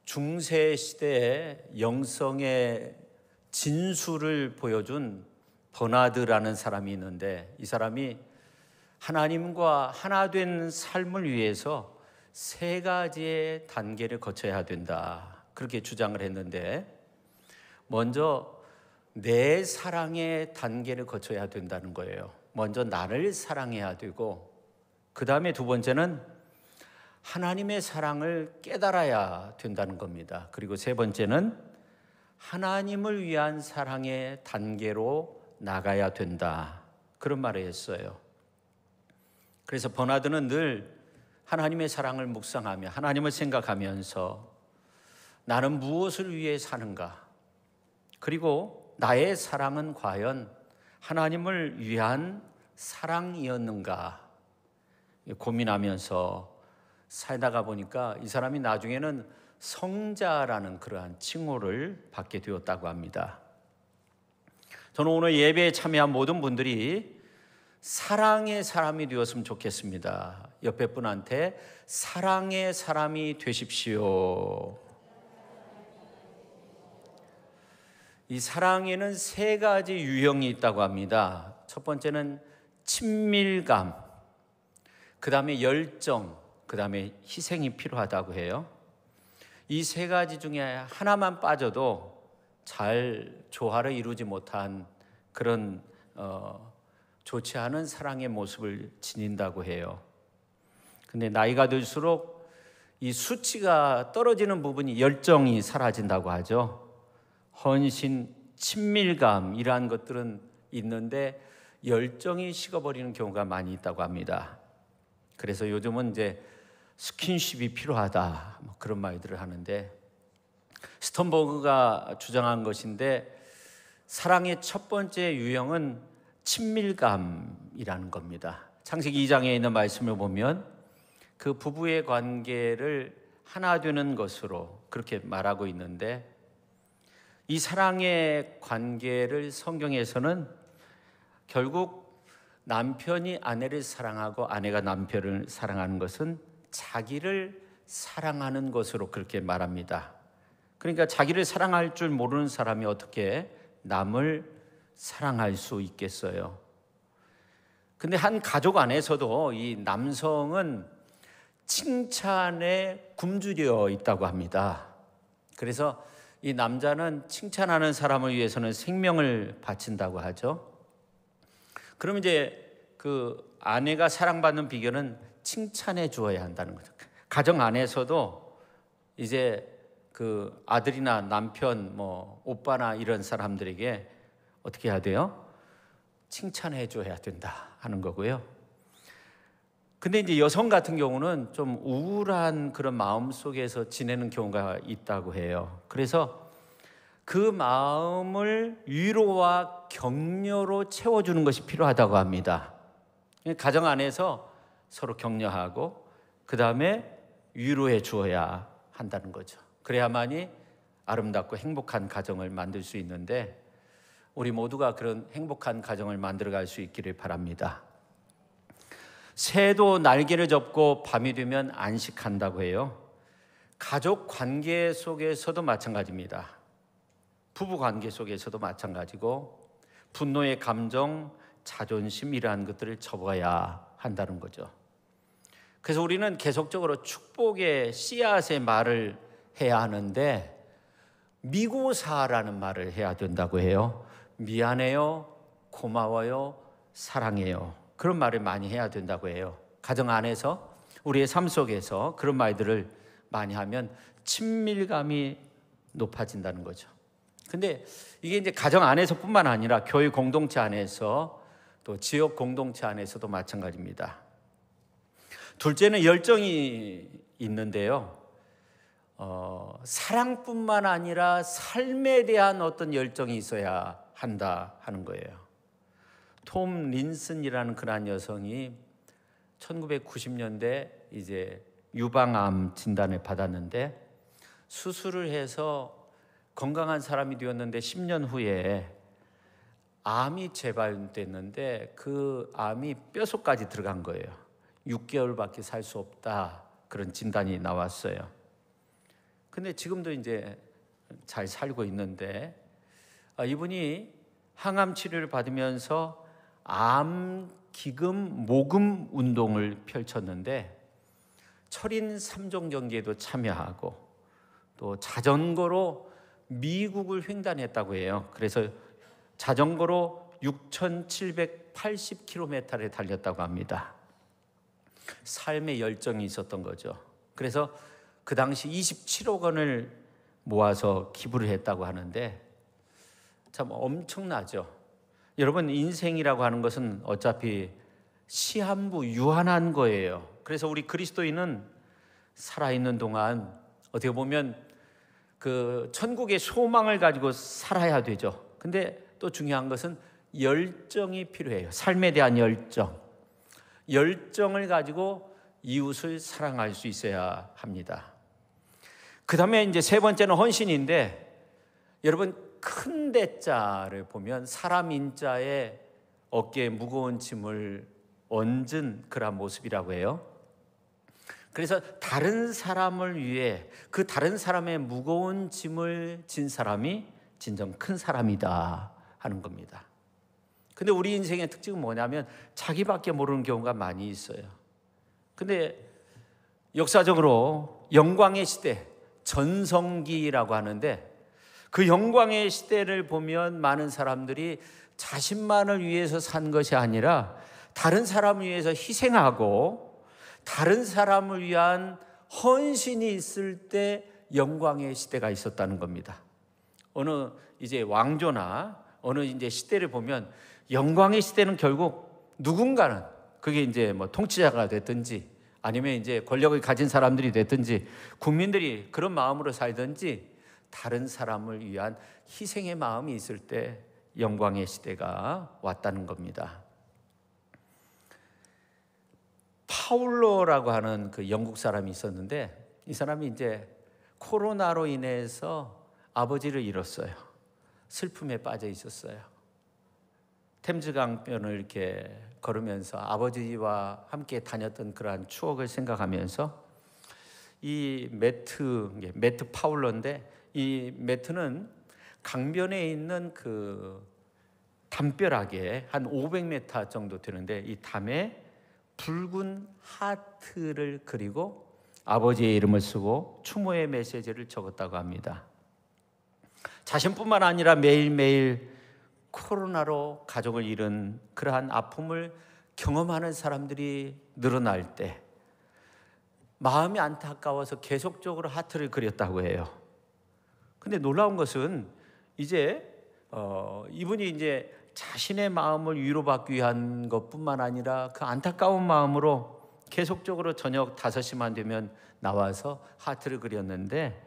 중세 시대에 영성의 진수를 보여준 버나드라는 사람이 있는데, 이 사람이 하나님과 하나 된 삶을 위해서 세 가지의 단계를 거쳐야 된다, 그렇게 주장을 했는데, 먼저 내 사랑의 단계를 거쳐야 된다는 거예요. 먼저 나를 사랑해야 되고, 그 다음에 두 번째는 하나님의 사랑을 깨달아야 된다는 겁니다. 그리고 세 번째는 하나님을 위한 사랑의 단계로 나가야 된다, 그런 말을 했어요. 그래서 버나드는 늘 하나님의 사랑을 묵상하며 하나님을 생각하면서 나는 무엇을 위해 사는가, 그리고 나의 사랑은 과연 하나님을 위한 사랑이었는가 고민하면서 살다가 보니까 이 사람이 나중에는 성자라는 그러한 칭호를 받게 되었다고 합니다. 저는 오늘 예배에 참여한 모든 분들이 사랑의 사람이 되었으면 좋겠습니다. 옆에 분한테 사랑의 사람이 되십시오. 이 사랑에는 세 가지 유형이 있다고 합니다. 첫 번째는 친밀감, 그 다음에 열정, 그 다음에 희생이 필요하다고 해요. 이 세 가지 중에 하나만 빠져도 잘 조화를 이루지 못한 그런 좋지 않은 사랑의 모습을 지닌다고 해요. 근데 나이가 들수록 이 수치가 떨어지는 부분이 열정이 사라진다고 하죠. 헌신, 친밀감 이러한 것들은 있는데 열정이 식어버리는 경우가 많이 있다고 합니다. 그래서 요즘은 이제 스킨십이 필요하다, 그런 말들을 하는데, 스턴버그가 주장한 것인데 사랑의 첫 번째 유형은 친밀감이라는 겁니다. 창세기 2장에 있는 말씀을 보면 그 부부의 관계를 하나 되는 것으로 그렇게 말하고 있는데, 이 사랑의 관계를 성경에서는 결국 남편이 아내를 사랑하고 아내가 남편을 사랑하는 것은 자기를 사랑하는 것으로 그렇게 말합니다. 그러니까 자기를 사랑할 줄 모르는 사람이 어떻게 남을 사랑할 수 있겠어요? 근데 한 가족 안에서도 이 남성은 칭찬에 굶주려 있다고 합니다. 그래서 이 남자는 칭찬하는 사람을 위해서는 생명을 바친다고 하죠. 그럼 이제 그 아내가 사랑받는 비결은 칭찬해 주어야 한다는 거죠. 가정 안에서도 이제 그 아들이나 남편, 오빠나 이런 사람들에게 어떻게 해야 돼요? 칭찬해 줘야 된다 하는 거고요. 근데 이제 여성 같은 경우는 좀 우울한 그런 마음 속에서 지내는 경우가 있다고 해요. 그래서 그 마음을 위로와 격려로 채워주는 것이 필요하다고 합니다. 가정 안에서 서로 격려하고 그 다음에 위로해 주어야 한다는 거죠. 그래야만이 아름답고 행복한 가정을 만들 수 있는데, 우리 모두가 그런 행복한 가정을 만들어갈 수 있기를 바랍니다. 새도 날개를 접고 밤이 되면 안식한다고 해요. 가족 관계 속에서도 마찬가지입니다. 부부 관계 속에서도 마찬가지고, 분노의 감정, 자존심 이러한 것들을 접어야 한다는 거죠. 그래서 우리는 계속적으로 축복의 씨앗의 말을 해야 하는데, 미고사라는 말을 해야 된다고 해요. 미안해요, 고마워요, 사랑해요, 그런 말을 많이 해야 된다고 해요. 가정 안에서, 우리의 삶 속에서 그런 말들을 많이 하면 친밀감이 높아진다는 거죠. 근데 이게 이제 가정 안에서뿐만 아니라 교회 공동체 안에서, 또 지역 공동체 안에서도 마찬가지입니다. 둘째는 열정이 있는데요. 사랑뿐만 아니라 삶에 대한 어떤 열정이 있어야 한다 하는 거예요. 톰 린슨이라는 그런 여성이 1990년대 이제 유방암 진단을 받았는데, 수술을 해서 건강한 사람이 되었는데 10년 후에 암이 재발됐는데 그 암이 뼛속까지 들어간 거예요. 6개월밖에 살 수 없다, 그런 진단이 나왔어요. 근데 지금도 이제 잘 살고 있는데, 이분이 항암 치료를 받으면서 암, 기금, 모금 운동을 펼쳤는데 철인 3종 경기에도 참여하고 또 자전거로 미국을 횡단했다고 해요. 그래서 자전거로 6,780km를 달렸다고 합니다. 삶의 열정이 있었던 거죠. 그래서 그 당시 27억 원을 모아서 기부를 했다고 하는데 참 엄청나죠. 여러분, 인생이라고 하는 것은 어차피 시한부 유한한 거예요. 그래서 우리 그리스도인은 살아있는 동안 어떻게 보면 그 천국의 소망을 가지고 살아야 되죠. 근데 또 중요한 것은 열정이 필요해요. 삶에 대한 열정을 가지고 이웃을 사랑할 수 있어야 합니다. 그 다음에 이제 세 번째는 헌신인데, 여러분, 큰 대자를 보면 사람 인자의 어깨에 무거운 짐을 얹은 그런 모습이라고 해요. 그래서 다른 사람을 위해 그 다른 사람의 무거운 짐을 진 사람이 진정 큰 사람이다 하는 겁니다. 근데 우리 인생의 특징은 뭐냐면 자기밖에 모르는 경우가 많이 있어요. 근데 역사적으로 영광의 시대, 전성기라고 하는데, 그 영광의 시대를 보면 많은 사람들이 자신만을 위해서 산 것이 아니라 다른 사람을 위해서 희생하고 다른 사람을 위한 헌신이 있을 때 영광의 시대가 있었다는 겁니다. 어느 이제 왕조나 어느 이제 시대를 보면 영광의 시대는 결국 누군가는, 그게 이제 뭐 통치자가 됐든지 아니면 이제 권력을 가진 사람들이 됐든지 국민들이 그런 마음으로 살든지 다른 사람을 위한 희생의 마음이 있을 때 영광의 시대가 왔다는 겁니다. 파울로라고 하는 그 영국 사람이 있었는데, 이 사람이 이제 코로나로 인해서 아버지를 잃었어요. 슬픔에 빠져 있었어요. 템즈강변을 이렇게 걸으면서 아버지와 함께 다녔던 그러한 추억을 생각하면서 이 매트 파울로인데, 이 매트는 강변에 있는 그 담벼락에 한 500m 정도 되는데, 이 담에 붉은 하트를 그리고 아버지의 이름을 쓰고 추모의 메시지를 적었다고 합니다. 자신뿐만 아니라 매일매일 코로나로 가족을 잃은 그러한 아픔을 경험하는 사람들이 늘어날 때 마음이 안타까워서 계속적으로 하트를 그렸다고 해요. 근데 놀라운 것은 이제 이분이 이제 자신의 마음을 위로받기 위한 것뿐만 아니라 그 안타까운 마음으로 계속적으로 저녁 5시만 되면 나와서 하트를 그렸는데,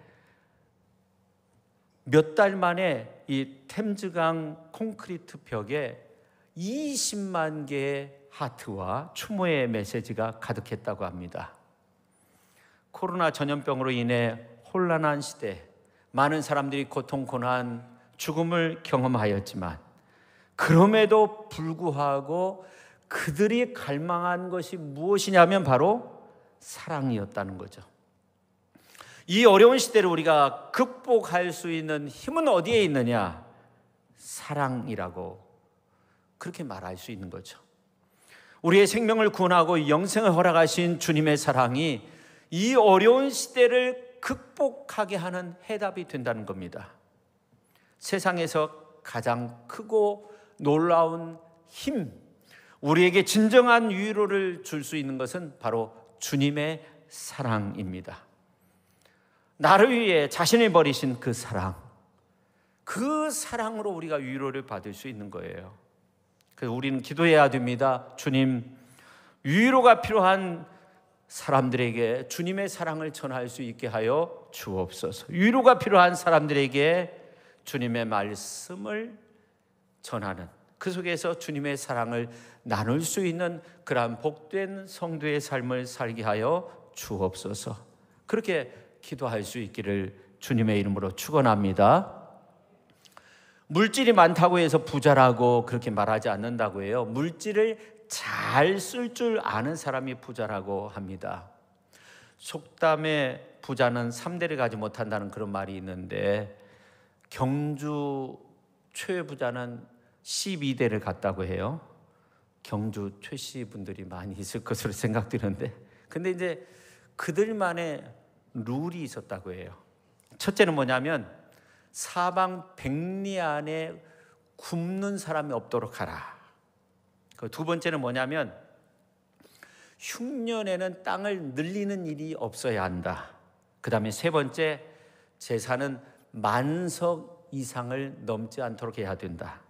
몇 달 만에 이 템즈강 콘크리트 벽에 20만 개의 하트와 추모의 메시지가 가득했다고 합니다. 코로나 전염병으로 인해 혼란한 시대, 많은 사람들이 고통, 고난, 죽음을 경험하였지만 그럼에도 불구하고 그들이 갈망한 것이 무엇이냐면 바로 사랑이었다는 거죠. 이 어려운 시대를 우리가 극복할 수 있는 힘은 어디에 있느냐? 사랑이라고 그렇게 말할 수 있는 거죠. 우리의 생명을 구원하고 영생을 허락하신 주님의 사랑이 이 어려운 시대를 극복하게 하는 해답이 된다는 겁니다. 세상에서 가장 크고 놀라운 힘, 우리에게 진정한 위로를 줄 수 있는 것은 바로 주님의 사랑입니다. 나를 위해 자신을 버리신 그 사랑, 그 사랑으로 우리가 위로를 받을 수 있는 거예요. 그래서 우리는 기도해야 됩니다. 주님, 위로가 필요한 사람들에게 주님의 사랑을 전할 수 있게 하여 주옵소서. 위로가 필요한 사람들에게 주님의 말씀을 전하는, 그 속에서 주님의 사랑을 나눌 수 있는 그러한 복된 성도의 삶을 살게 하여 주옵소서. 그렇게 기도할 수 있기를 주님의 이름으로 축원합니다. 물질이 많다고 해서 부자라고 그렇게 말하지 않는다고 해요. 물질을 잘 쓸 줄 아는 사람이 부자라고 합니다. 속담에 부자는 3대를 가지 못한다는 그런 말이 있는데 경주 최 부자는 12대를 갔다고 해요. 경주 최 씨 분들이 많이 있을 것으로 생각되는데, 근데 이제 그들만의 룰이 있었다고 해요. 첫째는 뭐냐면 사방 100리 안에 굶는 사람이 없도록 하라. 두 번째는 뭐냐면 흉년에는 땅을 늘리는 일이 없어야 한다. 그 다음에 세 번째, 제사는 만석 이상을 넘지 않도록 해야 된다.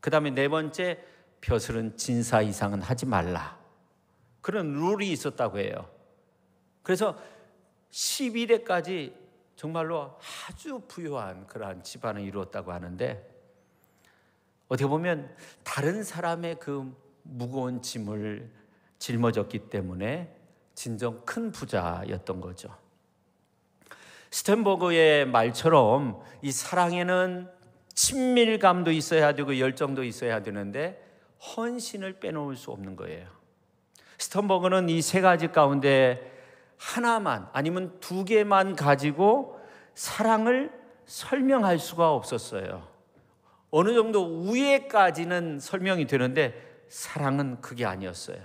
그 다음에 네 번째, 벼슬은 진사 이상은 하지 말라. 그런 룰이 있었다고 해요. 그래서 12대까지 정말로 아주 부유한 그러한 집안을 이루었다고 하는데, 어떻게 보면 다른 사람의 그 무거운 짐을 짊어졌기 때문에 진정 큰 부자였던 거죠. 스텐버그의 말처럼 이 사랑에는 친밀감도 있어야 되고 열정도 있어야 되는데 헌신을 빼놓을 수 없는 거예요. 스텐버그는 이 세 가지 가운데 하나만 아니면 두 개만 가지고 사랑을 설명할 수가 없었어요. 어느 정도 위에까지는 설명이 되는데 사랑은 그게 아니었어요.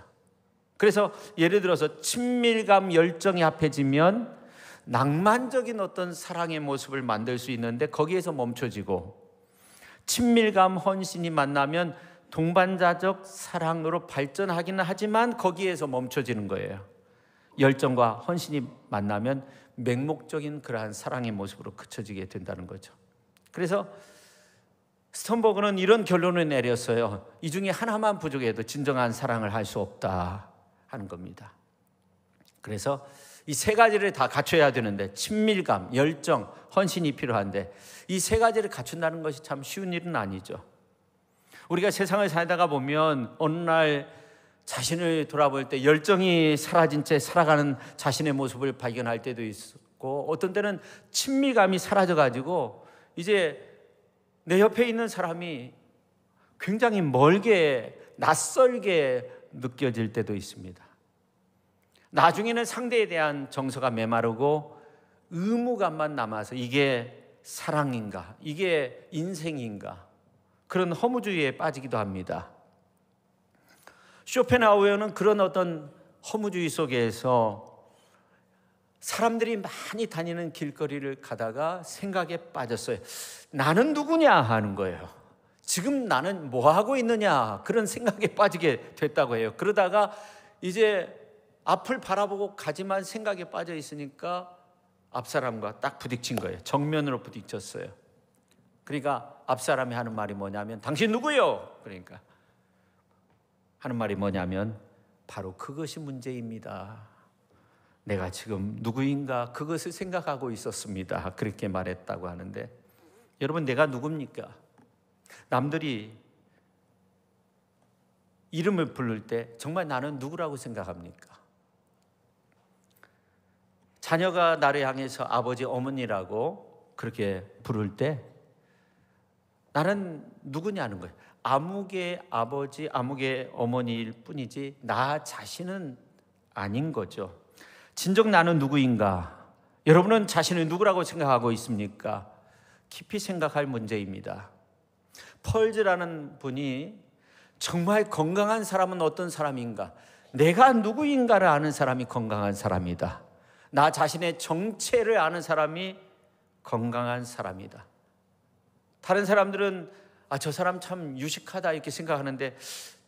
그래서 예를 들어서 친밀감, 열정이 합해지면 낭만적인 어떤 사랑의 모습을 만들 수 있는데 거기에서 멈춰지고, 친밀감, 헌신이 만나면 동반자적 사랑으로 발전하기는 하지만 거기에서 멈춰지는 거예요. 열정과 헌신이 만나면 맹목적인 그러한 사랑의 모습으로 그쳐지게 된다는 거죠. 그래서 스턴버그는 이런 결론을 내렸어요. 이 중에 하나만 부족해도 진정한 사랑을 할 수 없다 하는 겁니다. 그래서 이 세 가지를 다 갖춰야 되는데, 친밀감, 열정, 헌신이 필요한데 이 세 가지를 갖춘다는 것이 참 쉬운 일은 아니죠. 우리가 세상을 살다가 보면 어느 날 자신을 돌아볼 때 열정이 사라진 채 살아가는 자신의 모습을 발견할 때도 있고, 어떤 때는 친밀감이 사라져가지고 이제 내 옆에 있는 사람이 굉장히 멀게, 낯설게 느껴질 때도 있습니다. 나중에는 상대에 대한 정서가 메마르고 의무감만 남아서 이게 사랑인가, 이게 인생인가, 그런 허무주의에 빠지기도 합니다. 쇼펜하우어는 그런 어떤 허무주의 속에서 사람들이 많이 다니는 길거리를 가다가 생각에 빠졌어요. 나는 누구냐 하는 거예요. 지금 나는 뭐 하고 있느냐, 그런 생각에 빠지게 됐다고 해요. 그러다가 이제 앞을 바라보고 가지만 생각에 빠져 있으니까 앞사람과 딱 부딪힌 거예요. 정면으로 부딪혔어요. 그러니까 앞사람이 하는 말이 뭐냐면, 당신 누구요? 그러니까 하는 말이 뭐냐면, 바로 그것이 문제입니다. 내가 지금 누구인가 그것을 생각하고 있었습니다. 그렇게 말했다고 하는데, 여러분, 내가 누굽니까? 남들이 이름을 부를 때 정말 나는 누구라고 생각합니까? 자녀가 나를 향해서 아버지, 어머니라고 그렇게 부를 때 나는 누구냐는 거예요. 아무개 아버지, 아무개 어머니일 뿐이지 나 자신은 아닌 거죠. 진정 나는 누구인가? 여러분은 자신을 누구라고 생각하고 있습니까? 깊이 생각할 문제입니다. 펄즈라는 분이 정말 건강한 사람은 어떤 사람인가? 내가 누구인가를 아는 사람이 건강한 사람이다. 나 자신의 정체를 아는 사람이 건강한 사람이다. 다른 사람들은 저 사람 참 유식하다 이렇게 생각하는데,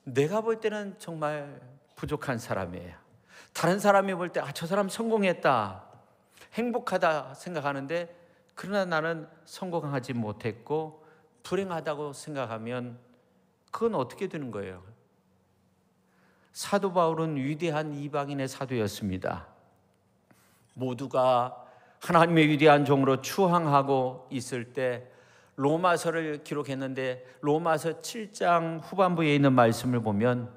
내가 볼 때는 정말 부족한 사람이에요. 다른 사람이 볼 때 저 사람 성공했다, 행복하다 생각하는데, 그러나 나는 성공하지 못했고 불행하다고 생각하면 그건 어떻게 되는 거예요? 사도 바울은 위대한 이방인의 사도였습니다. 모두가 하나님의 위대한 종으로 추앙하고 있을 때 로마서를 기록했는데, 로마서 7장 후반부에 있는 말씀을 보면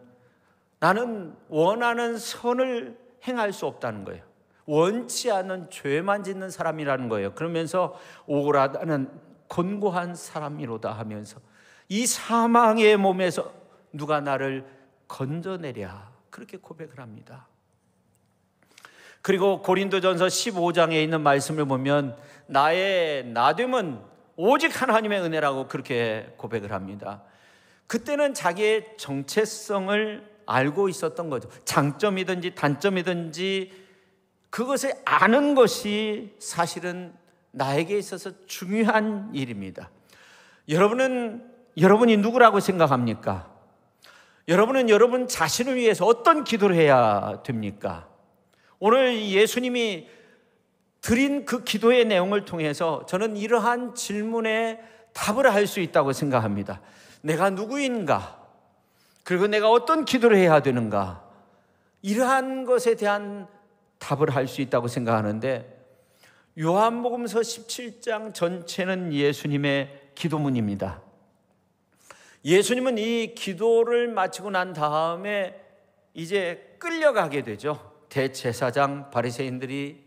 나는 원하는 선을 행할 수 없다는 거예요. 원치 않는 죄만 짓는 사람이라는 거예요. 그러면서 오라다는 곤고한 사람이로다 하면서 이 사망의 몸에서 누가 나를 건져내랴, 그렇게 고백을 합니다. 그리고 고린도전서 15장에 있는 말씀을 보면 나의 나됨은 오직 하나님의 은혜라고 그렇게 고백을 합니다. 그때는 자기의 정체성을 알고 있었던 거죠. 장점이든지 단점이든지 그것을 아는 것이 사실은 나에게 있어서 중요한 일입니다. 여러분이 누구라고 생각합니까? 여러분은 여러분 자신을 위해서 어떤 기도를 해야 됩니까? 오늘 예수님이 드린 그 기도의 내용을 통해서 저는 이러한 질문에 답을 할 수 있다고 생각합니다. 내가 누구인가? 그리고 내가 어떤 기도를 해야 되는가? 이러한 것에 대한 답을 할 수 있다고 생각하는데, 요한복음서 17장 전체는 예수님의 기도문입니다. 예수님은 이 기도를 마치고 난 다음에 이제 끌려가게 되죠. 대제사장 바리새인들이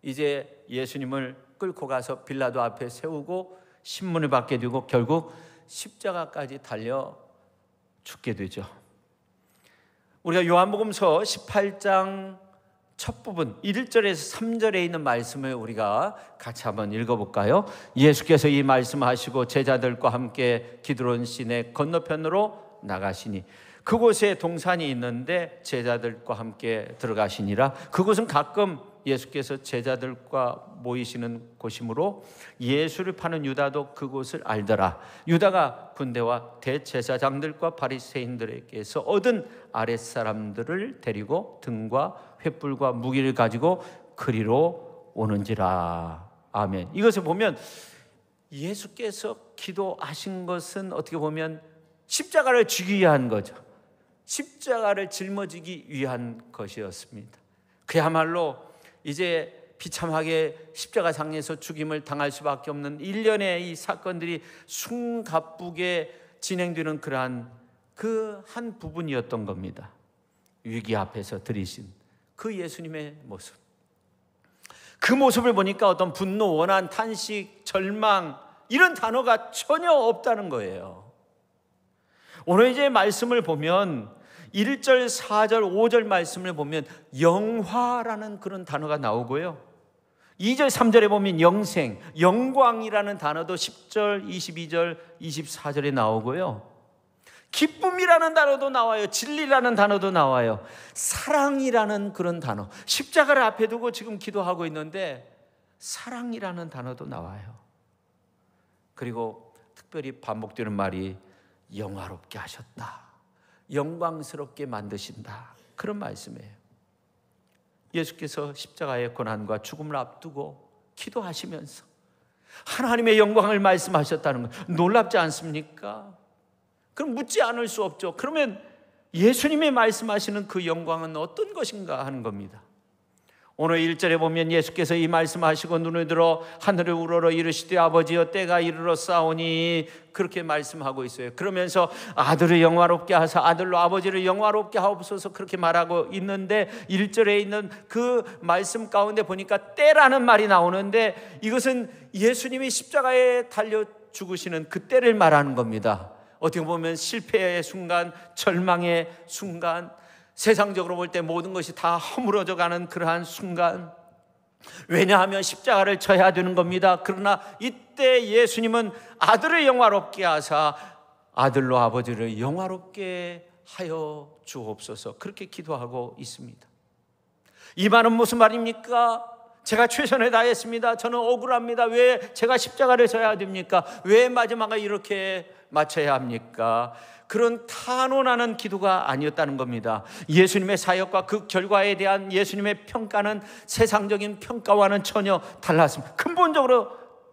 이제 예수님을 끌고 가서 빌라도 앞에 세우고 신문을 받게 되고 결국 십자가까지 달려 죽게 되죠. 우리가 요한복음서 18장 첫 부분 1절에서 3절에 있는 말씀을 우리가 같이 한번 읽어볼까요? 예수께서 이 말씀하시고 제자들과 함께 기드론 시내 건너편으로 나가시니 그곳에 동산이 있는데 제자들과 함께 들어가시니라. 그곳은 가끔 예수께서 제자들과 모이시는 곳이므로 예수를 파는 유다도 그곳을 알더라. 유다가 군대와 대제사장들과 바리새인들에게서 얻은 아랫사람들을 데리고 등과 횃불과 무기를 가지고 그리로 오는지라. 아멘. 이것을 보면 예수께서 기도하신 것은 어떻게 보면 십자가를 지기 위한 거죠. 십자가를 짊어지기 위한 것이었습니다. 그야말로 이제 비참하게 십자가상에서 죽임을 당할 수밖에 없는 일련의 이 사건들이 숨가쁘게 진행되는 그러한 그 한 부분이었던 겁니다. 위기 앞에서 들이신 그 예수님의 모습, 그 모습을 보니까 어떤 분노, 원한, 탄식, 절망 이런 단어가 전혀 없다는 거예요. 오늘 이제 말씀을 보면 1절, 4절, 5절 말씀을 보면 영화라는 그런 단어가 나오고요. 2절, 3절에 보면 영생, 영광이라는 단어도 10절, 22절, 24절에 나오고요. 기쁨이라는 단어도 나와요. 진리라는 단어도 나와요. 사랑이라는 그런 단어. 십자가를 앞에 두고 지금 기도하고 있는데 사랑이라는 단어도 나와요. 그리고 특별히 반복되는 말이 영화롭게 하셨다. 영광스럽게 만드신다. 그런 말씀이에요. 예수께서 십자가의 고난과 죽음을 앞두고 기도하시면서 하나님의 영광을 말씀하셨다는 것 놀랍지 않습니까? 그럼 묻지 않을 수 없죠. 그러면 예수님이 말씀하시는 그 영광은 어떤 것인가 하는 겁니다. 오늘 1절에 보면 예수께서 이 말씀하시고 눈을 들어 하늘을 우러러 이르시되 아버지여 때가 이르러 싸우니 그렇게 말씀하고 있어요. 그러면서 아들을 영화롭게 하사 아들로 아버지를 영화롭게 하옵소서 그렇게 말하고 있는데 1절에 있는 그 말씀 가운데 보니까 때라는 말이 나오는데 이것은 예수님이 십자가에 달려 죽으시는 그 때를 말하는 겁니다. 어떻게 보면 실패의 순간, 절망의 순간, 세상적으로 볼 때 모든 것이 다 허물어져 가는 그러한 순간, 왜냐하면 십자가를 져야 되는 겁니다. 그러나 이때 예수님은 아들을 영화롭게 하사 아들로 아버지를 영화롭게 하여 주옵소서 그렇게 기도하고 있습니다. 이 말은 무슨 말입니까? 제가 최선을 다했습니다. 저는 억울합니다. 왜 제가 십자가를 져야 됩니까? 왜 마지막에 이렇게 마쳐야 합니까? 그런 탄원하는 기도가 아니었다는 겁니다. 예수님의 사역과 그 결과에 대한 예수님의 평가는 세상적인 평가와는 전혀 달랐습니다. 근본적으로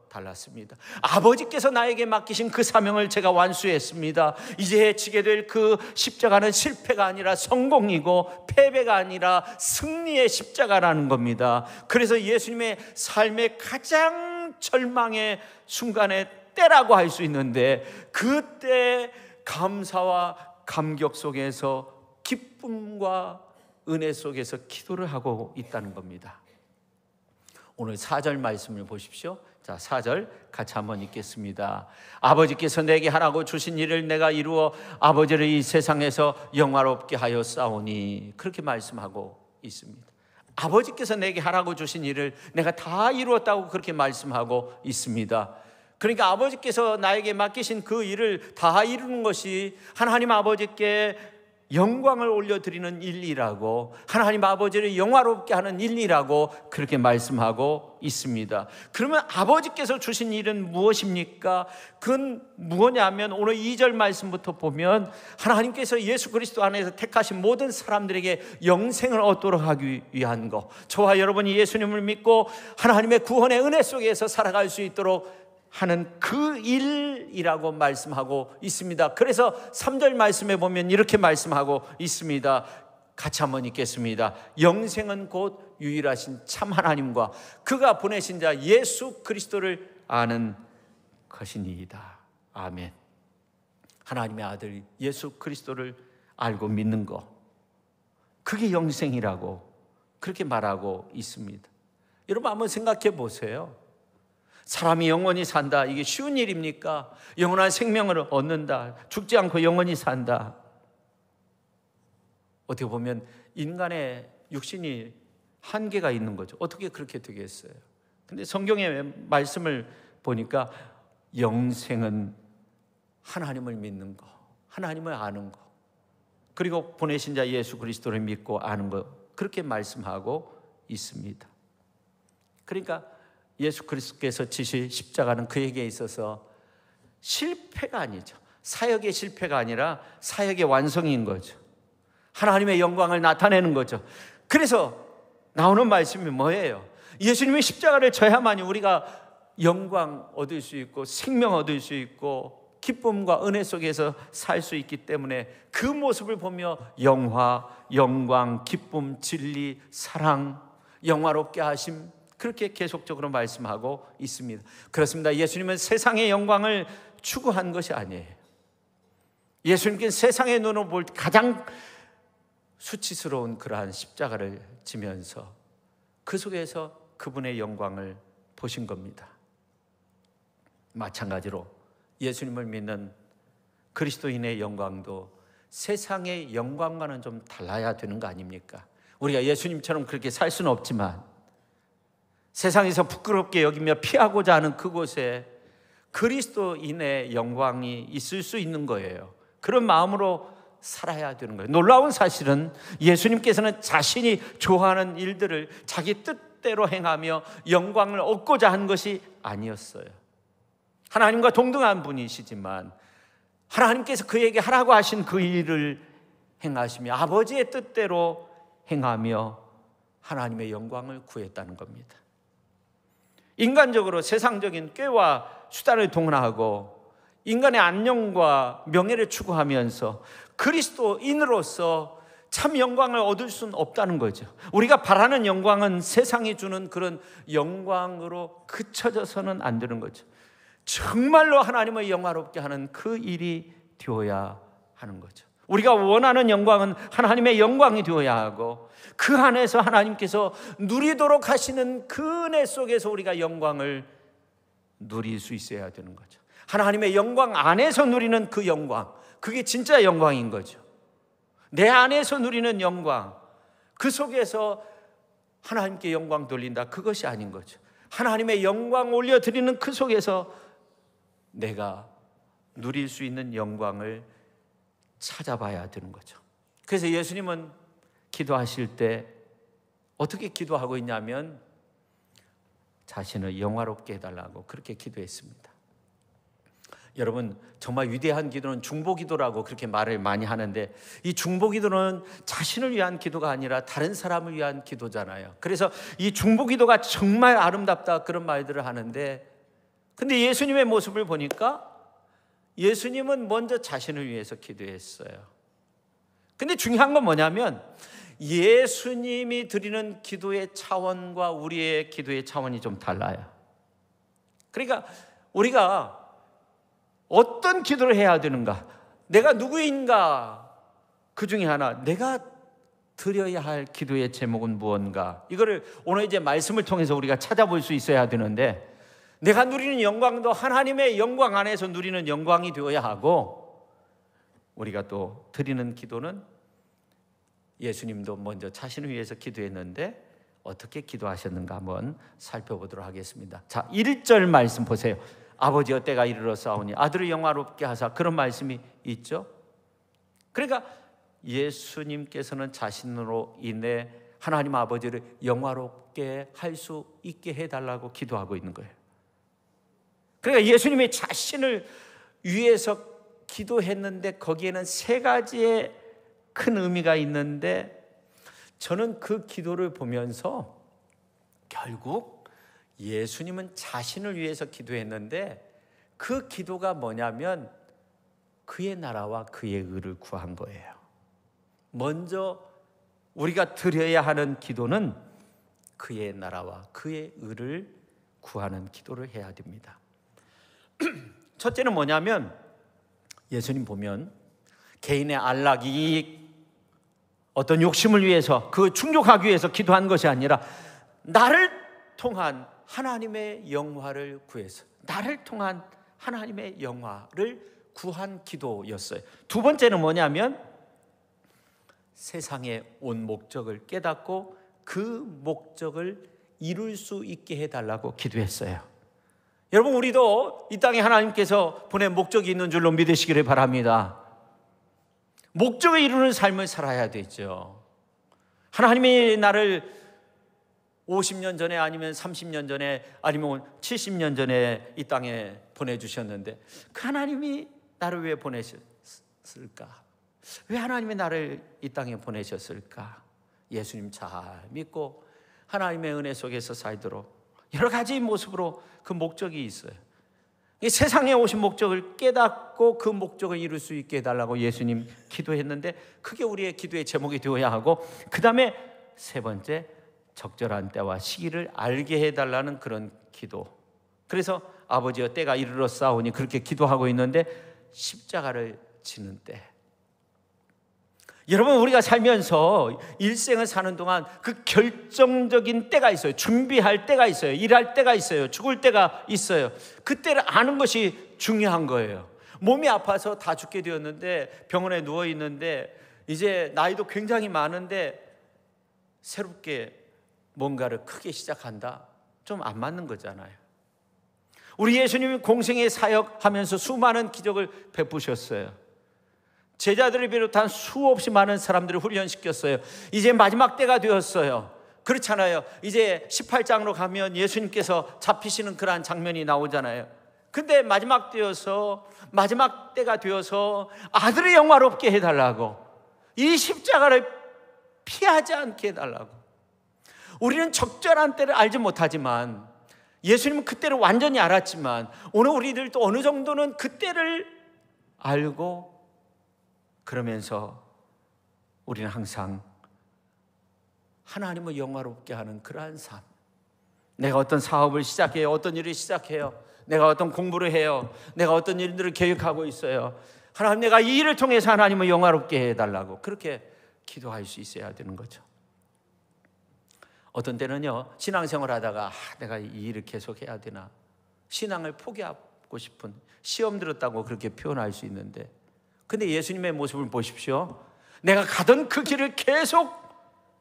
달랐습니다. 아버지께서 나에게 맡기신 그 사명을 제가 완수했습니다. 이제 지게 될 그 십자가는 실패가 아니라 성공이고 패배가 아니라 승리의 십자가라는 겁니다. 그래서 예수님의 삶의 가장 절망의 순간에 때라고 할 수 있는데 그때 감사와 감격 속에서 기쁨과 은혜 속에서 기도를 하고 있다는 겁니다. 오늘 4절 말씀을 보십시오. 자, 4절 같이 한번 읽겠습니다. 아버지께서 내게 하라고 주신 일을 내가 이루어 아버지를 이 세상에서 영화롭게 하여 싸우니 그렇게 말씀하고 있습니다. 아버지께서 내게 하라고 주신 일을 내가 다 이루었다고 그렇게 말씀하고 있습니다. 그러니까 아버지께서 나에게 맡기신 그 일을 다 이루는 것이 하나님 아버지께 영광을 올려드리는 일이라고, 하나님 아버지를 영화롭게 하는 일이라고 그렇게 말씀하고 있습니다. 그러면 아버지께서 주신 일은 무엇입니까? 그건 무엇냐면 오늘 2절 말씀부터 보면 하나님께서 예수 그리스도 안에서 택하신 모든 사람들에게 영생을 얻도록 하기 위한 것, 저와 여러분이 예수님을 믿고 하나님의 구원의 은혜 속에서 살아갈 수 있도록 하는 그 일이라고 말씀하고 있습니다. 그래서 3절 말씀에 보면 이렇게 말씀하고 있습니다. 같이 한번 읽겠습니다. 영생은 곧 유일하신 참 하나님과 그가 보내신 자 예수 그리스도를 아는 것이니이다. 아멘. 하나님의 아들 예수 그리스도를 알고 믿는 것, 그게 영생이라고 그렇게 말하고 있습니다. 여러분 한번 생각해 보세요. 사람이 영원히 산다, 이게 쉬운 일입니까? 영원한 생명을 얻는다, 죽지 않고 영원히 산다. 어떻게 보면 인간의 육신이 한계가 있는 거죠. 어떻게 그렇게 되겠어요? 근데 성경의 말씀을 보니까 영생은 하나님을 믿는 거, 하나님을 아는 거, 그리고 보내신 자 예수 그리스도를 믿고 아는 거, 그렇게 말씀하고 있습니다. 그러니까 예수 그리스도께서 지신 십자가는 그에게 있어서 실패가 아니죠. 사역의 실패가 아니라 사역의 완성인 거죠. 하나님의 영광을 나타내는 거죠. 그래서 나오는 말씀이 뭐예요? 예수님의 십자가를 져야만이 우리가 영광 얻을 수 있고 생명 얻을 수 있고 기쁨과 은혜 속에서 살 수 있기 때문에 그 모습을 보며 영화, 영광, 기쁨, 진리, 사랑, 영화롭게 하심, 그렇게 계속적으로 말씀하고 있습니다. 그렇습니다. 예수님은 세상의 영광을 추구한 것이 아니에요. 예수님께서 세상의 눈으로 볼 때 가장 수치스러운 그러한 십자가를 지면서 그 속에서 그분의 영광을 보신 겁니다. 마찬가지로 예수님을 믿는 그리스도인의 영광도 세상의 영광과는 좀 달라야 되는 거 아닙니까? 우리가 예수님처럼 그렇게 살 수는 없지만 세상에서 부끄럽게 여기며 피하고자 하는 그곳에 그리스도인의 영광이 있을 수 있는 거예요. 그런 마음으로 살아야 되는 거예요. 놀라운 사실은 예수님께서는 자신이 좋아하는 일들을 자기 뜻대로 행하며 영광을 얻고자 한 것이 아니었어요. 하나님과 동등한 분이시지만 하나님께서 그에게 하라고 하신 그 일을 행하시며 아버지의 뜻대로 행하며 하나님의 영광을 구했다는 겁니다. 인간적으로 세상적인 꾀와 수단을 동원하고 인간의 안녕과 명예를 추구하면서 그리스도인으로서 참 영광을 얻을 수는 없다는 거죠. 우리가 바라는 영광은 세상이 주는 그런 영광으로 그쳐져서는 안 되는 거죠. 정말로 하나님을 영화롭게 하는 그 일이 되어야 하는 거죠. 우리가 원하는 영광은 하나님의 영광이 되어야 하고 그 안에서 하나님께서 누리도록 하시는 그 은혜 속에서 우리가 영광을 누릴 수 있어야 되는 거죠. 하나님의 영광 안에서 누리는 그 영광, 그게 진짜 영광인 거죠. 내 안에서 누리는 영광, 그 속에서 하나님께 영광 돌린다, 그것이 아닌 거죠. 하나님의 영광 올려드리는 그 속에서 내가 누릴 수 있는 영광을 찾아봐야 되는 거죠. 그래서 예수님은 기도하실 때 어떻게 기도하고 있냐면 자신을 영화롭게 해달라고 그렇게 기도했습니다. 여러분, 정말 위대한 기도는 중보기도라고 그렇게 말을 많이 하는데 이 중보기도는 자신을 위한 기도가 아니라 다른 사람을 위한 기도잖아요. 그래서 이 중보기도가 정말 아름답다 그런 말들을 하는데, 근데 예수님의 모습을 보니까 예수님은 먼저 자신을 위해서 기도했어요. 근데 중요한 건 뭐냐면 예수님이 드리는 기도의 차원과 우리의 기도의 차원이 좀 달라요. 그러니까 우리가 어떤 기도를 해야 되는가, 내가 누구인가, 그 중에 하나, 내가 드려야 할 기도의 제목은 무언가, 이거를 오늘 이제 말씀을 통해서 우리가 찾아볼 수 있어야 되는데, 내가 누리는 영광도 하나님의 영광 안에서 누리는 영광이 되어야 하고, 우리가 또 드리는 기도는 예수님도 먼저 자신을 위해서 기도했는데 어떻게 기도하셨는가 한번 살펴보도록 하겠습니다. 자, 1절 말씀 보세요. 아버지여 때가 이르러 싸우니 아들을 영화롭게 하사, 그런 말씀이 있죠. 그러니까 예수님께서는 자신으로 인해 하나님 아버지를 영화롭게 할 수 있게 해달라고 기도하고 있는 거예요. 그러니까 예수님의 자신을 위해서 기도했는데 거기에는 세 가지의 큰 의미가 있는데, 저는 그 기도를 보면서 결국 예수님은 자신을 위해서 기도했는데 그 기도가 뭐냐면 그의 나라와 그의 의를 구한 거예요. 먼저 우리가 드려야 하는 기도는 그의 나라와 그의 의를 구하는 기도를 해야 됩니다. 첫째는 뭐냐면, 예수님 보면 개인의 안락, 이익, 어떤 욕심을 위해서, 그 충족하기 위해서 기도한 것이 아니라 나를 통한 하나님의 영화를 구해서, 나를 통한 하나님의 영화를 구한 기도였어요. 두 번째는 뭐냐면 세상에 온 목적을 깨닫고 그 목적을 이룰 수 있게 해달라고 기도했어요. 여러분, 우리도 이 땅에 하나님께서 보낸 목적이 있는 줄로 믿으시기를 바랍니다. 목적을 이루는 삶을 살아야 되죠. 하나님이 나를 50년 전에, 아니면 30년 전에, 아니면 70년 전에 이 땅에 보내주셨는데 그 하나님이 나를 왜 보내셨을까? 왜 하나님이 나를 이 땅에 보내셨을까? 예수님 잘 믿고 하나님의 은혜 속에서 살도록 여러 가지 모습으로 그 목적이 있어요. 이 세상에 오신 목적을 깨닫고 그 목적을 이룰 수 있게 해달라고 예수님 기도했는데, 그게 우리의 기도의 제목이 되어야 하고, 그 다음에 세 번째, 적절한 때와 시기를 알게 해달라는 그런 기도. 그래서 아버지여 때가 이르러 싸우니 그렇게 기도하고 있는데, 십자가를 지는 때, 여러분, 우리가 살면서 일생을 사는 동안 그 결정적인 때가 있어요. 준비할 때가 있어요. 일할 때가 있어요. 죽을 때가 있어요. 그때를 아는 것이 중요한 거예요. 몸이 아파서 다 죽게 되었는데, 병원에 누워 있는데 이제 나이도 굉장히 많은데 새롭게 뭔가를 크게 시작한다? 좀 안 맞는 거잖아요. 우리 예수님이 공생의 사역하면서 수많은 기적을 베푸셨어요. 제자들을 비롯한 수없이 많은 사람들을 훈련시켰어요. 이제 마지막 때가 되었어요. 그렇잖아요. 이제 18장으로 가면 예수님께서 잡히시는 그러한 장면이 나오잖아요. 근데 마지막 때가 되어서 아들을 영화롭게 해달라고, 이 십자가를 피하지 않게 해달라고. 우리는 적절한 때를 알지 못하지만 예수님은 그때를 완전히 알았지만, 오늘 우리들도 어느 정도는 그때를 알고, 그러면서 우리는 항상 하나님을 영화롭게 하는 그러한 삶. 내가 어떤 사업을 시작해요, 어떤 일을 시작해요, 내가 어떤 공부를 해요, 내가 어떤 일들을 계획하고 있어요. 하나님, 내가 이 일을 통해서 하나님을 영화롭게 해달라고 그렇게 기도할 수 있어야 되는 거죠. 어떤 때는요, 신앙생활 하다가 내가 이 일을 계속 해야 되나, 신앙을 포기하고 싶은, 시험 들었다고 그렇게 표현할 수 있는데, 근데 예수님의 모습을 보십시오. 내가 가던 그 길을 계속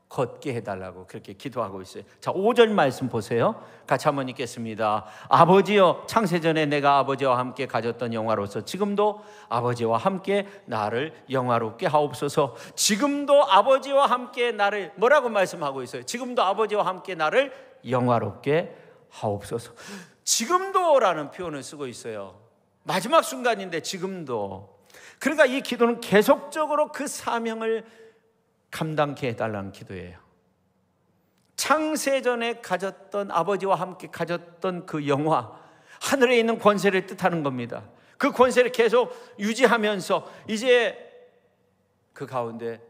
걷게 해달라고 그렇게 기도하고 있어요. 자, 5절 말씀 보세요. 같이 한번 읽겠습니다. 아버지여, 창세전에 내가 아버지와 함께 가졌던 영화로서 지금도 아버지와 함께 나를 영화롭게 하옵소서. 지금도 아버지와 함께 나를, 뭐라고 말씀하고 있어요? 지금도 아버지와 함께 나를 영화롭게 하옵소서. 지금도라는 표현을 쓰고 있어요. 마지막 순간인데 지금도. 그러니까 이 기도는 계속적으로 그 사명을 감당케 해달라는 기도예요. 창세전에 가졌던, 아버지와 함께 가졌던 그 영화, 하늘에 있는 권세를 뜻하는 겁니다. 그 권세를 계속 유지하면서 이제 그 가운데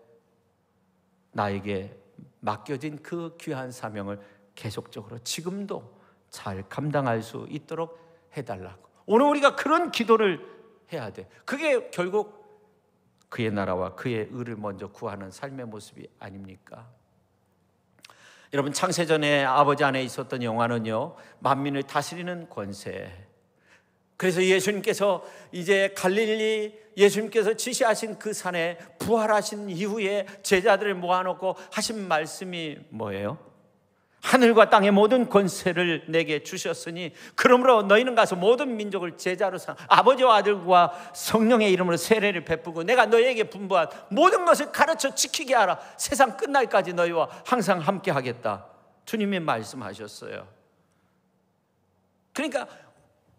나에게 맡겨진 그 귀한 사명을 계속적으로 지금도 잘 감당할 수 있도록 해달라고. 오늘 우리가 그런 기도를 해야 돼. 그게 결국 그의 나라와 그의 의를 먼저 구하는 삶의 모습이 아닙니까? 여러분, 창세전에 아버지 안에 있었던 영화는요, 만민을 다스리는 권세. 그래서 예수님께서 이제 갈릴리, 예수님께서 지시하신 그 산에 부활하신 이후에 제자들을 모아놓고 하신 말씀이 뭐예요? 하늘과 땅의 모든 권세를 내게 주셨으니 그러므로 너희는 가서 모든 민족을 제자로 삼아 아버지와 아들과 성령의 이름으로 세례를 베푸고 내가 너희에게 분부한 모든 것을 가르쳐 지키게 하라. 세상 끝날까지 너희와 항상 함께 하겠다. 주님이 말씀하셨어요. 그러니까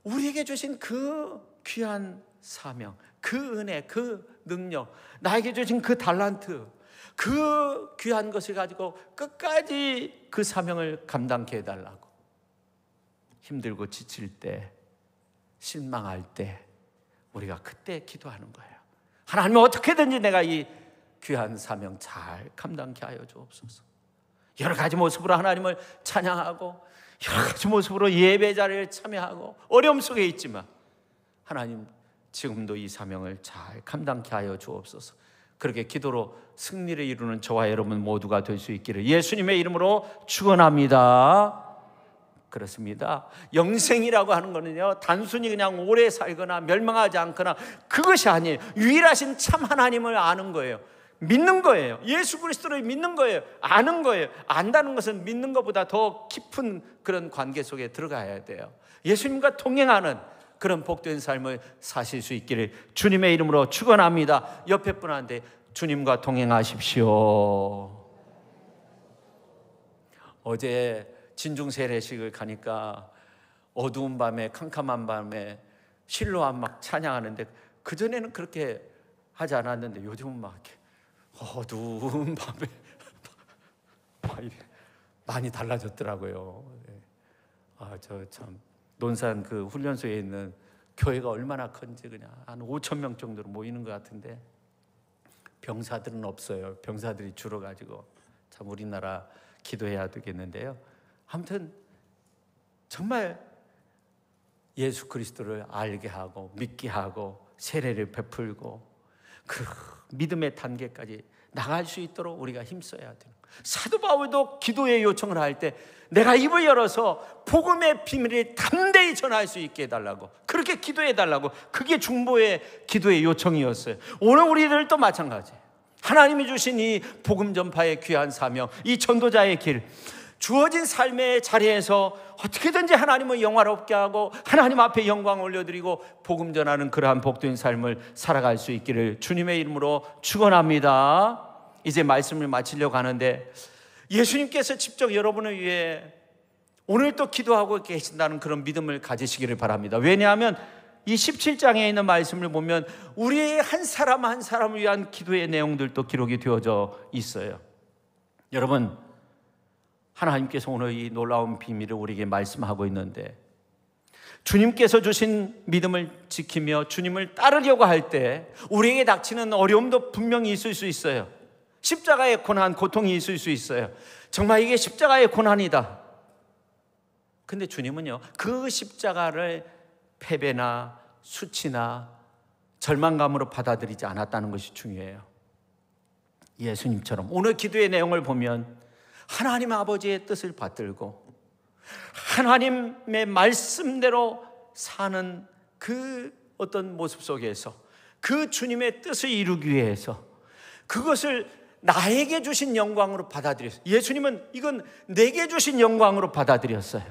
우리에게 주신 그 귀한 사명, 그 은혜, 그 능력, 나에게 주신 그 달란트, 그 귀한 것을 가지고 끝까지 그 사명을 감당케 해달라고. 힘들고 지칠 때, 실망할 때 우리가 그때 기도하는 거예요. 하나님, 어떻게든지 내가 이 귀한 사명 잘 감당케 하여 주옵소서. 여러 가지 모습으로 하나님을 찬양하고 여러 가지 모습으로 예배 자리에 참여하고 어려움 속에 있지만 하나님, 지금도 이 사명을 잘 감당케 하여 주옵소서. 그렇게 기도로 승리를 이루는 저와 여러분 모두가 될 수 있기를 예수님의 이름으로 축원합니다. 그렇습니다. 영생이라고 하는 거는요, 단순히 그냥 오래 살거나 멸망하지 않거나 그것이 아니에요. 유일하신 참 하나님을 아는 거예요. 믿는 거예요. 예수 그리스도를 믿는 거예요. 아는 거예요. 안다는 것은 믿는 것보다 더 깊은 그런 관계 속에 들어가야 돼요. 예수님과 동행하는 그런 복된 삶을 사실 수 있기를 주님의 이름으로 축원합니다. 옆에 분한테 주님과 동행하십시오. 어제 진중세례식을 가니까 어두운 밤에, 캄캄한 밤에 실로암 막 찬양하는데 그전에는 그렇게 하지 않았는데 요즘은 막 이렇게 어두운 밤에 많이 달라졌더라고요. 저 참 논산 그 훈련소에 있는 교회가 얼마나 큰지 그냥 한 5천 명 정도로 모이는 것 같은데 병사들은 없어요. 병사들이 줄어가지고 참 우리나라 기도해야 되겠는데요. 아무튼 정말 예수 그리스도를 알게 하고 믿게 하고 세례를 베풀고 그 믿음의 단계까지 나갈 수 있도록 우리가 힘써야 돼요. 사도 바울도 기도의 요청을 할 때 내가 입을 열어서 복음의 비밀을 담대히 전할 수 있게 해달라고, 그렇게 기도해 달라고, 그게 중보의 기도의 요청이었어요. 오늘 우리들도 마찬가지예요. 하나님이 주신 이 복음 전파의 귀한 사명, 이 전도자의 길, 주어진 삶의 자리에서 어떻게든지 하나님을 영화롭게 하고 하나님 앞에 영광 올려드리고 복음 전하는 그러한 복된 삶을 살아갈 수 있기를 주님의 이름으로 축원합니다. 이제 말씀을 마치려고 하는데 예수님께서 직접 여러분을 위해 오늘 또 기도하고 계신다는 그런 믿음을 가지시기를 바랍니다. 왜냐하면 이 17장에 있는 말씀을 보면 우리의 한 사람 한 사람을 위한 기도의 내용들도 기록이 되어져 있어요. 여러분, 하나님께서 오늘 이 놀라운 비밀을 우리에게 말씀하고 있는데 주님께서 주신 믿음을 지키며 주님을 따르려고 할 때 우리에게 닥치는 어려움도 분명히 있을 수 있어요. 십자가의 고난, 고통이 있을 수 있어요. 정말 이게 십자가의 고난이다. 근데 주님은요, 그 십자가를 패배나 수치나 절망감으로 받아들이지 않았다는 것이 중요해요. 예수님처럼 오늘 기도의 내용을 보면 하나님 아버지의 뜻을 받들고 하나님의 말씀대로 사는 그 어떤 모습 속에서 그 주님의 뜻을 이루기 위해서 그것을 나에게 주신 영광으로 받아들였어요. 예수님은 이건 내게 주신 영광으로 받아들였어요.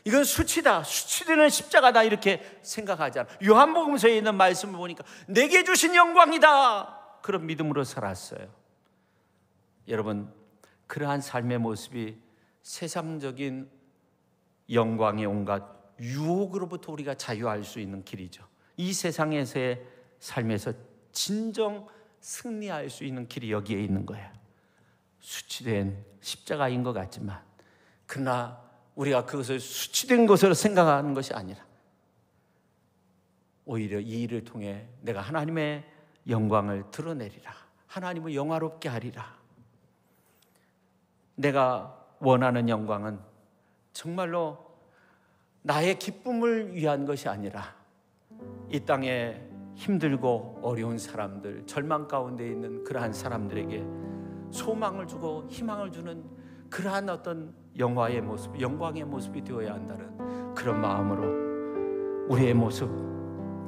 이건 수치다, 수치되는 십자가다 이렇게 생각하지 않아요. 요한복음서에 있는 말씀을 보니까 내게 주신 영광이다, 그런 믿음으로 살았어요. 여러분, 그러한 삶의 모습이 세상적인 영광의 온갖 유혹으로부터 우리가 자유할 수 있는 길이죠. 이 세상에서의 삶에서 진정 승리할 수 있는 길이 여기에 있는 거예요. 수치된 십자가인 것 같지만 그러나 우리가 그것을 수치된 것으로 생각하는 것이 아니라 오히려 이 일을 통해 내가 하나님의 영광을 드러내리라, 하나님을 영화롭게 하리라. 내가 원하는 영광은 정말로 나의 기쁨을 위한 것이 아니라 이 땅에 힘들고 어려운 사람들, 절망 가운데 있는 그러한 사람들에게 소망을 주고 희망을 주는 그러한 어떤 영화의 모습, 영광의 모습이 되어야 한다는 그런 마음으로 우리의 모습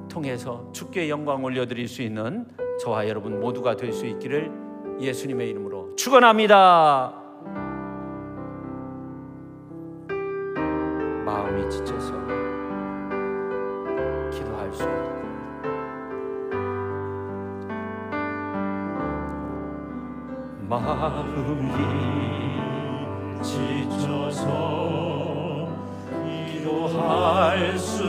통해서 주께 영광 올려드릴 수 있는 저와 여러분 모두가 될 수 있기를 예수님의 이름으로 축원합니다. 마음이 지쳐서 기도할 수 없고, 마음이 지쳐서 기도할 수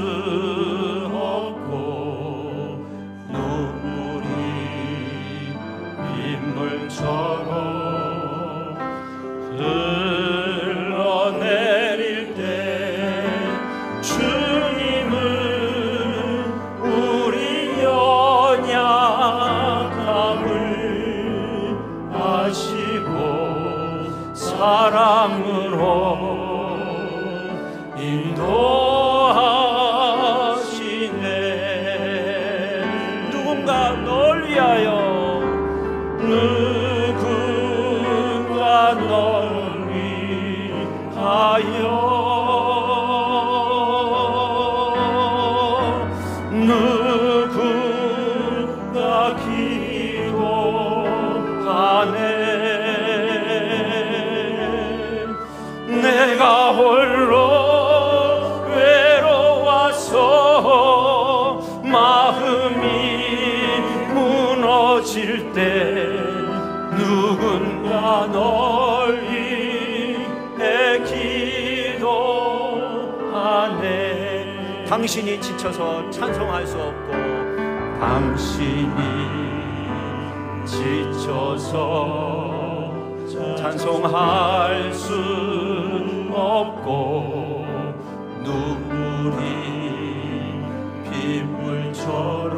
없고, 눈물이 빗물처럼 흘러내릴 때 주님은 우리 연약함을 아시고 사랑으로 인도하시네. 누군가 널 위하여, 누군가 널 위하여, 누군가 기도하네. 내가 홀로 외로워서 마음이 무너질 때 누군가 널 위해 기도하네. 당신이 지쳐서 찬송할 수 없고, 당신이 지쳐서 찬송할 수 없고, 눈물이 빗물처럼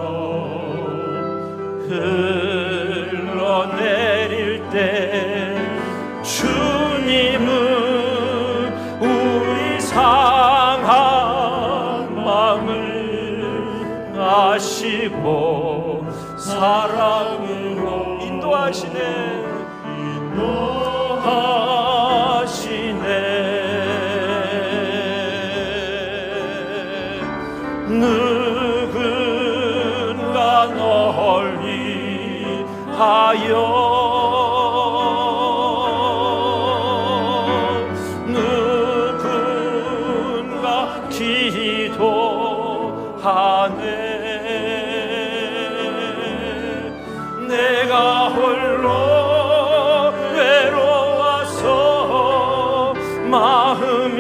흘러내릴 때 주님은 우리 상한 마음을 아시고 사랑으로 인도하시네. 누군가 널 위하여, 누군가 기도하네. 내가 홀로 외로워서 마음이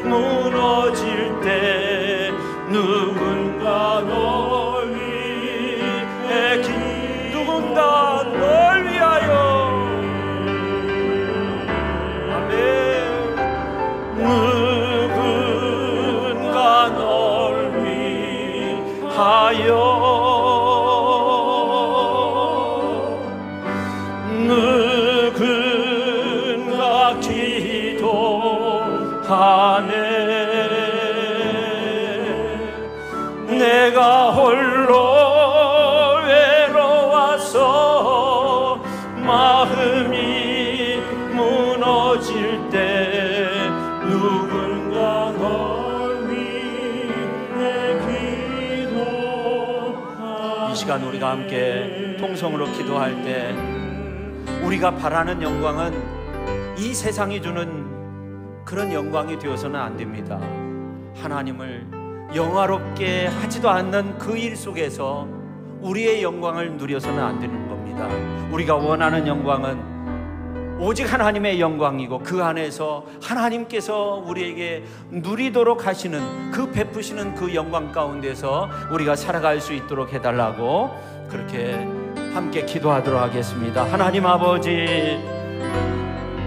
무너질 때 누군가 널 위해, 누군가 널 위하여, 아멘. 누군가 널 위하여, 누군가 기도하네. 내가 홀로 외로워서 마음이 무너질 때 누군가 널 위해 기도하네. 이 시간 우리가 함께 통성으로 기도할 때 우리가 바라는 영광은 이 세상이 주는 그런 영광이 되어서는 안 됩니다. 하나님을 영화롭게 하지도 않는 그 일 속에서 우리의 영광을 누려서는 안 되는 겁니다. 우리가 원하는 영광은 오직 하나님의 영광이고, 그 안에서 하나님께서 우리에게 누리도록 하시는 그 베푸시는 그 영광 가운데서 우리가 살아갈 수 있도록 해달라고 그렇게 함께 기도하도록 하겠습니다. 하나님 아버지,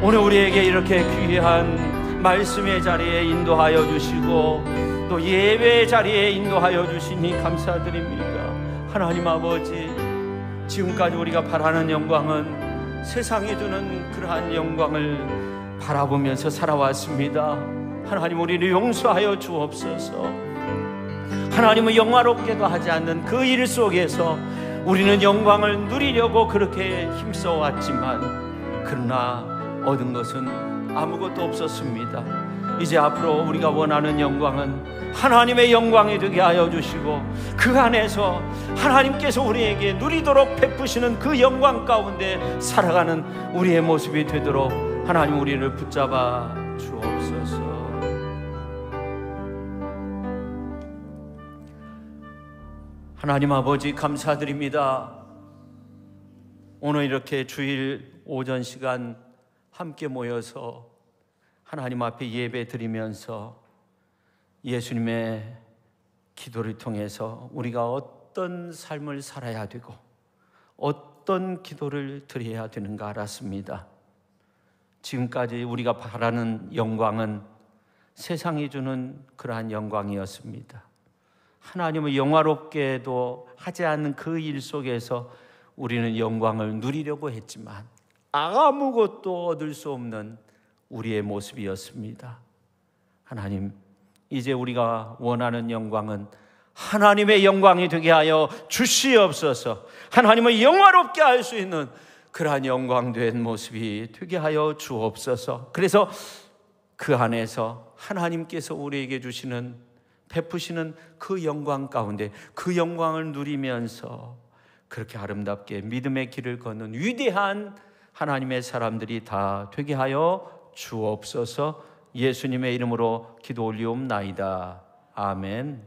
오늘 우리에게 이렇게 귀한 말씀의 자리에 인도하여 주시고 또 예배의 자리에 인도하여 주시니 감사드립니다. 하나님 아버지, 지금까지 우리가 바라는 영광은 세상이 주는 그러한 영광을 바라보면서 살아왔습니다. 하나님, 우리를 용서하여 주옵소서. 하나님은 영화롭게도 하지 않는 그 일 속에서 우리는 영광을 누리려고 그렇게 힘써왔지만 그러나 얻은 것은 아무것도 없었습니다. 이제 앞으로 우리가 원하는 영광은 하나님의 영광이 되게 하여 주시고, 그 안에서 하나님께서 우리에게 누리도록 베푸시는 그 영광 가운데 살아가는 우리의 모습이 되도록 하나님 우리를 붙잡아 주옵소서. 하나님 아버지 감사드립니다. 오늘 이렇게 주일 오전 시간 함께 모여서 하나님 앞에 예배 드리면서 예수님의 기도를 통해서 우리가 어떤 삶을 살아야 되고 어떤 기도를 드려야 되는가 알았습니다. 지금까지 우리가 바라는 영광은 세상이 주는 그러한 영광이었습니다. 하나님을 영화롭게도 하지 않는 그 일 속에서 우리는 영광을 누리려고 했지만 아무것도 얻을 수 없는 우리의 모습이었습니다. 하나님, 이제 우리가 원하는 영광은 하나님의 영광이 되게 하여 주시옵소서. 하나님을 영화롭게 할 수 있는 그러한 영광된 모습이 되게 하여 주옵소서. 그래서 그 안에서 하나님께서 우리에게 주시는, 베푸시는 그 영광 가운데 그 영광을 누리면서 그렇게 아름답게 믿음의 길을 걷는 위대한 하나님의 사람들이 다 되게 하여 주옵소서. 예수님의 이름으로 기도 올리옵나이다. 아멘.